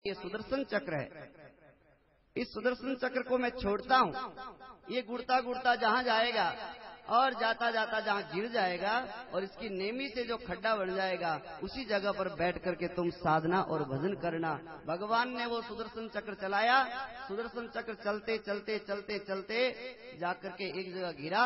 ये सुदर्शन चक्र है। इस सुदर्शन चक्र को मैं छोड़ता हूँ। ये गुड़ता गुड़ता जहाँ जाएगा और जाता जाता जहाँ गिर जाएगा और इसकी नेमी से जो खड्डा बन जाएगा उसी जगह पर बैठ करके तुम साधना और भजन करना। भगवान ने वो सुदर्शन चक्र चलाया। सुदर्शन चक्र चलते चलते चलते चलते जाकर के एक जगह गिरा।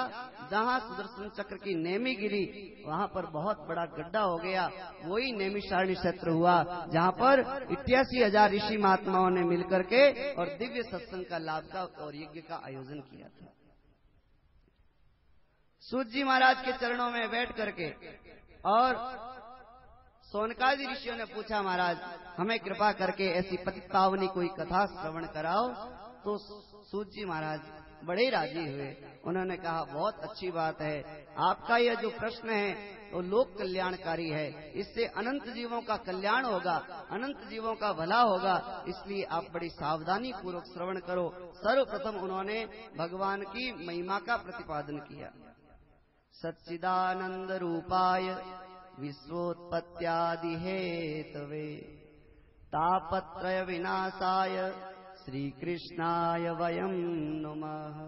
जहाँ सुदर्शन चक्र की नेमी गिरी वहाँ पर बहुत बड़ा गड्ढा हो गया। वही नैमिषारण्य क्षेत्र हुआ जहाँ पर 88,000 ऋषि महात्माओं ने मिलकर के और दिव्य सत्संग का लाभ का और यज्ञ का आयोजन किया था। सूत जी महाराज के चरणों में बैठ करके और सोनकादि ऋषियों ने पूछा, महाराज हमें कृपा करके ऐसी पतित पावनी कोई कथा श्रवण कराओ। तो सूत जी महाराज बड़े राजी हुए। उन्होंने कहा, बहुत अच्छी बात है, आपका यह जो प्रश्न है वो लोक कल्याणकारी है। इससे अनंत जीवों का कल्याण होगा, अनंत जीवों का भला होगा, इसलिए आप बड़ी सावधानी पूर्वक श्रवण करो। सर्वप्रथम उन्होंने भगवान की महिमा का प्रतिपादन किया। सच्चिदानंद रूपाय विश्वोत्पत्त्यादि हेतवे तापत्रय विनाशाय श्री कृष्णाय वयं नमः।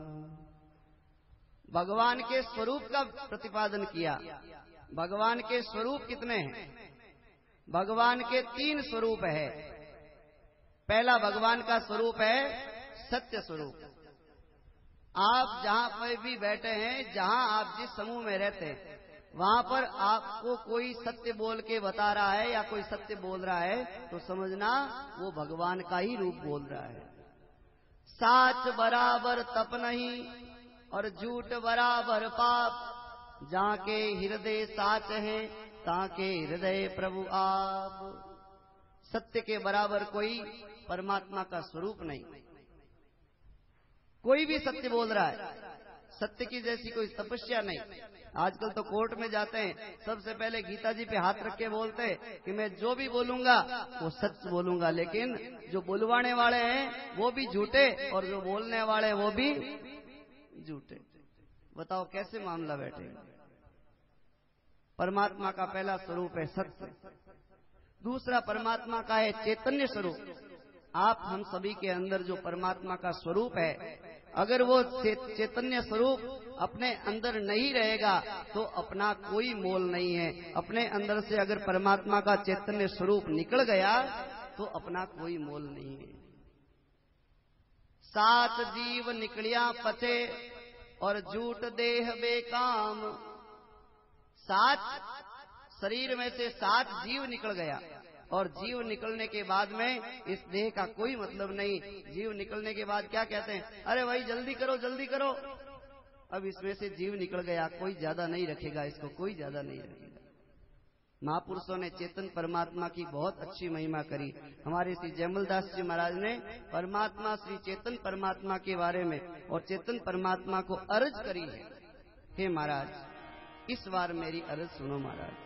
भगवान के स्वरूप का प्रतिपादन किया। भगवान के स्वरूप कितने हैं? भगवान के 3 स्वरूप है। पहला भगवान का स्वरूप है सत्य स्वरूप। आप जहाँ पर भी बैठे हैं, जहाँ आप जिस समूह में रहते हैं, वहाँ पर आपको कोई सत्य बोल के बता रहा है या कोई सत्य बोल रहा है तो समझना वो भगवान का ही रूप बोल रहा है। साच बराबर तप नहीं और झूठ बराबर पाप, जहाँ के हृदय साच है ताके हृदय प्रभु आप। सत्य के बराबर कोई परमात्मा का स्वरूप नहीं। कोई भी सत्य बोल रहा है, सत्य की जैसी कोई तपस्या नहीं। आजकल तो कोर्ट में जाते हैं, सबसे पहले गीता जी पे हाथ रख के बोलते हैं कि मैं जो भी बोलूंगा वो सच बोलूंगा, लेकिन जो बुलवाने वाले हैं वो भी झूठे और जो बोलने वाले हैं वो भी झूठे। बताओ कैसे मामला बैठेगा। परमात्मा का पहला स्वरूप है सत्य। दूसरा परमात्मा का है चैतन्य स्वरूप। आप हम सभी के अंदर जो परमात्मा का स्वरूप है, अगर वो चैतन्य स्वरूप अपने अंदर नहीं रहेगा तो अपना कोई मोल नहीं है। अपने अंदर से अगर परमात्मा का चैतन्य स्वरूप निकल गया तो अपना कोई मोल नहीं है। सात जीव निकलिया पचे और झूठ देह बेकाम। 7 शरीर में से 7 जीव निकल गया और जीव निकलने के बाद में इस देह का कोई मतलब नहीं। जीव निकलने के बाद क्या कहते हैं, अरे भाई जल्दी करो जल्दी करो। अब इसमें से जीव निकल गया, कोई ज्यादा नहीं रखेगा इसको, कोई ज्यादा नहीं रखेगा। महापुरुषों ने चेतन परमात्मा की बहुत अच्छी महिमा करी। हमारे श्री जयमलदास जी महाराज ने परमात्मा श्री चेतन परमात्मा के बारे में और चेतन परमात्मा को अर्ज करी है, हे महाराज इस बार मेरी अर्ज सुनो महाराज।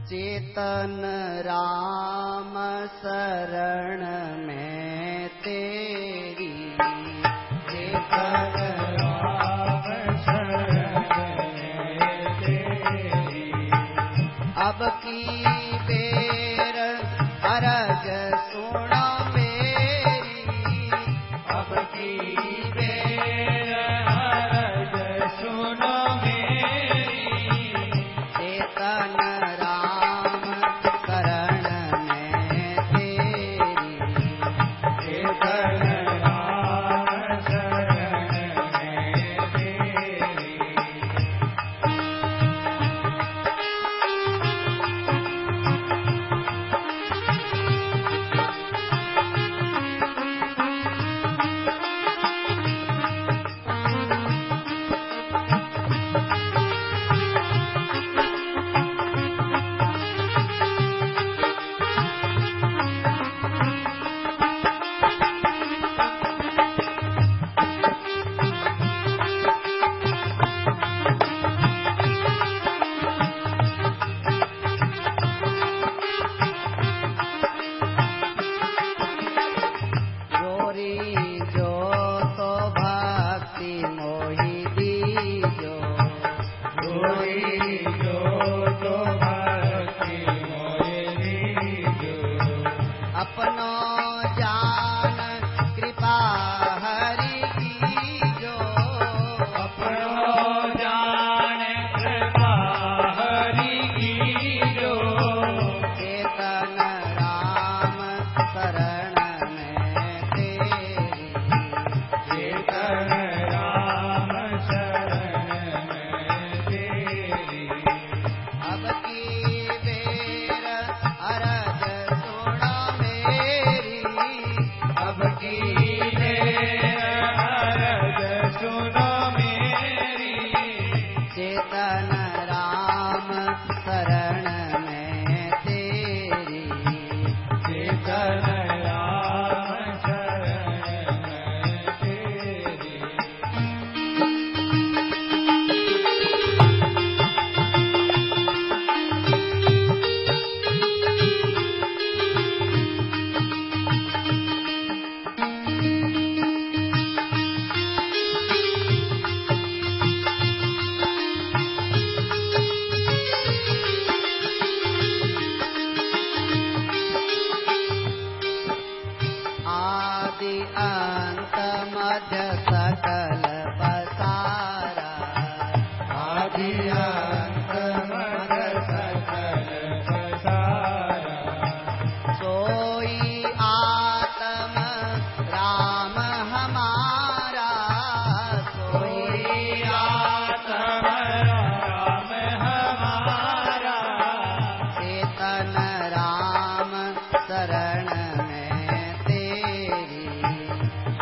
चेतन राम शरण में तेरी, चेतन राम शरण में तेरी, अब की बेर अरज सुना मेरी, अब की बेर अरज सुना मेरी, चेतन राम शरण में तेरी, सोई आत्म राम हमारा, सोई आत्म राम हमारा, चेतन राम शरण में तेरी,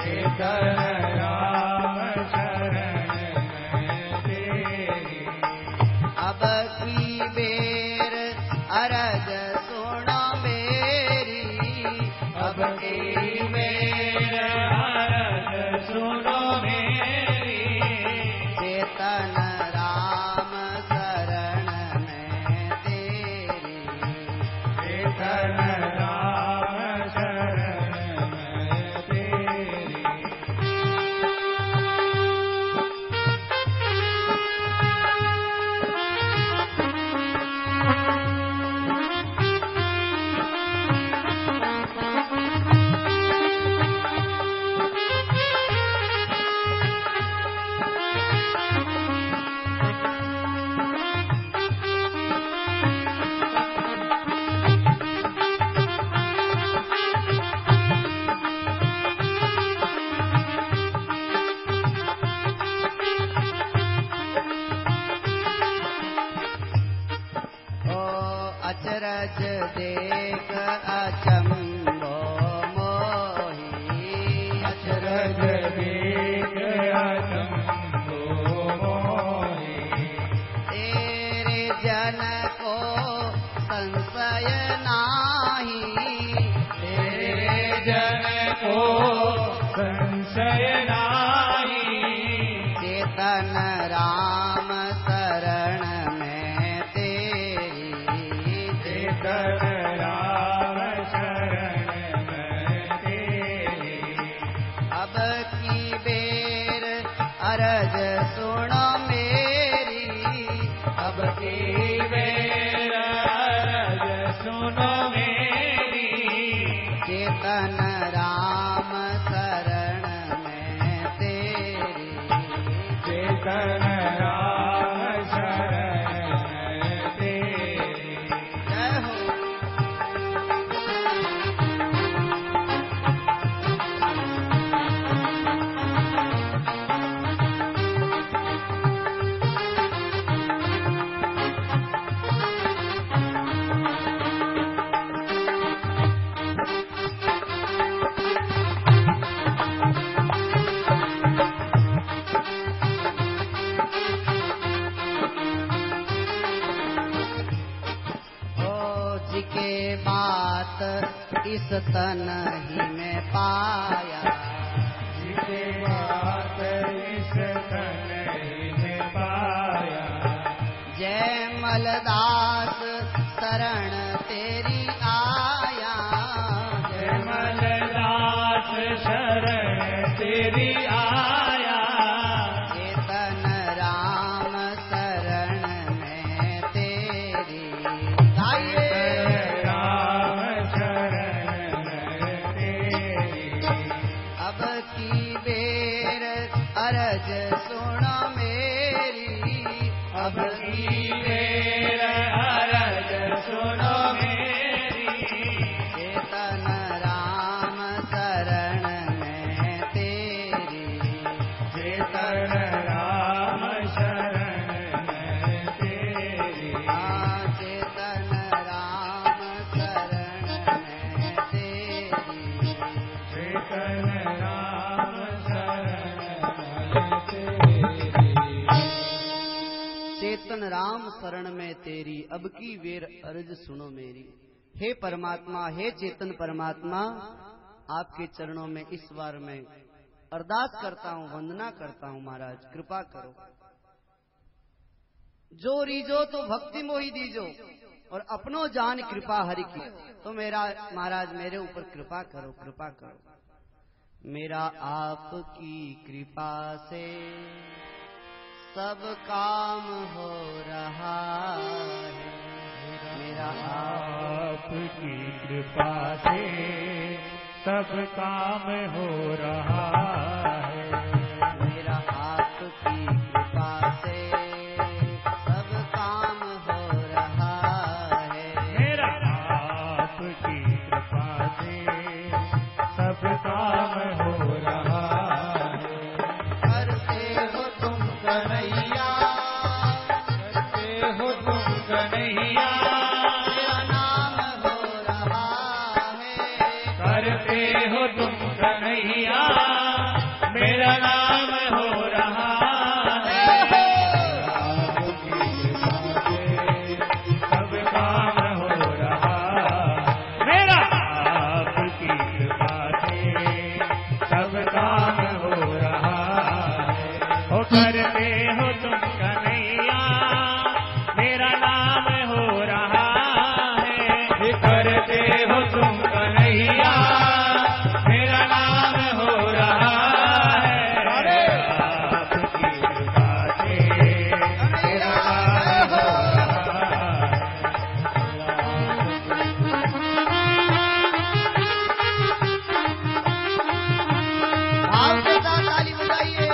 चेतन राम शरण में तेरी। अब की बेर अरज सुनो मेरी, अब की बेर अरज सुनो मेरी, चेतन राम शरण में तेरी, चेतन राम शरण में तेरी। ओ अचरज देख अचंभो मोही, अचरज देख अचंभो मोही, तेरे जन को संशय नाही, तेरे जन को संशय नाही, चेतन राम शरण में तेरी, चेतन राम शरण में तेरी। अब की बेर अरज सुनो मेरी, अब की बेर अरज सुनो मेरी, चेतन राम शरण में तेरी, चेतन राम शरण में तेरी। जय हो। जिके बात इस तन ही में पाया, जिसे बात इस तन ही में पाया, जय मलदास शरण तेरी आया, जय मलदास शरण तेरी आया, चेतन राम शरण में तेरी, गाइए राम शरण में तेरी। अब की बेर अरज सुनो मेरी, अब की बेर अरज सुनो मेरी, चेतन राम शरण में तेरी, चेतन राम शरण में तेरी, चेतन राम शरण में तेरी, चेतन राम शरण में तेरी। चेतन राम शरण में तेरी, अब की वेर अर्ज सुनो मेरी। हे परमात्मा, हे चेतन परमात्मा, आपके चरणों में इस बार मैं अरदास करता हूँ, वंदना करता हूँ। महाराज कृपा करो, जो रीजो तो भक्ति मोही दीजो, और अपनो जान कृपा हरि की। तो मेरा महाराज मेरे ऊपर कृपा करो, कृपा करो। मेरा आपकी कृपा से सब काम हो रहा है, मेरा आपकी कृपा से सब काम हो रहा है, मेरा आपकी कृपा से सब काम हो रहा है, मेरा आपकी कृपा कन्हैया मेरा नाम हो रहा है। आपकी कृपा से सब काम हो रहा मेरा, आपकी कृपा से सब काम हो रहा है। ओ करते हो तुम कन्हैया मेरा नाम हो रहा है। करते हो तुम कन्हैया मेरा नाम हो रहा है। आपकी कृपा से मेरा नाम हो रहा है। भाव के साथ ताली बजाइए।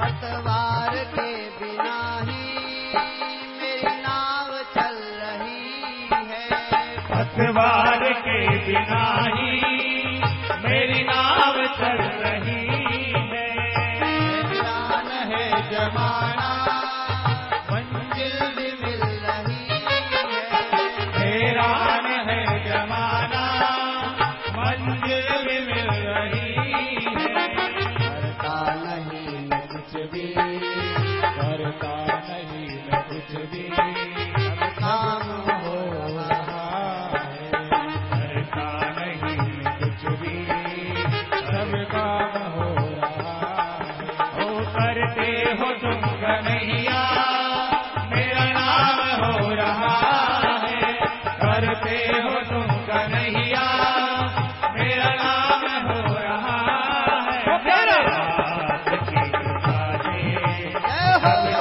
पतवार के बिना ही मेरी नाव चल रही है। पतवार के बिना ही मेरी नाव चल रही है। हैरान है जमाना मंजिल भी मिल रही है। हैरान है जमाना मंजिल भी मिल रही है। करता नहीं मैं कुछ भी, करता नहीं मैं कुछ भी, सब काम हो रहा है। करता नहीं मैं कुछ भी, सब काम हो रहा है। ओ करते हो तुम कन्हैया मेरा नाम हो रहा है। करते हो तुम कन्हैया मेरा नाम हो रहा है। आपकी कृपा से जय हो।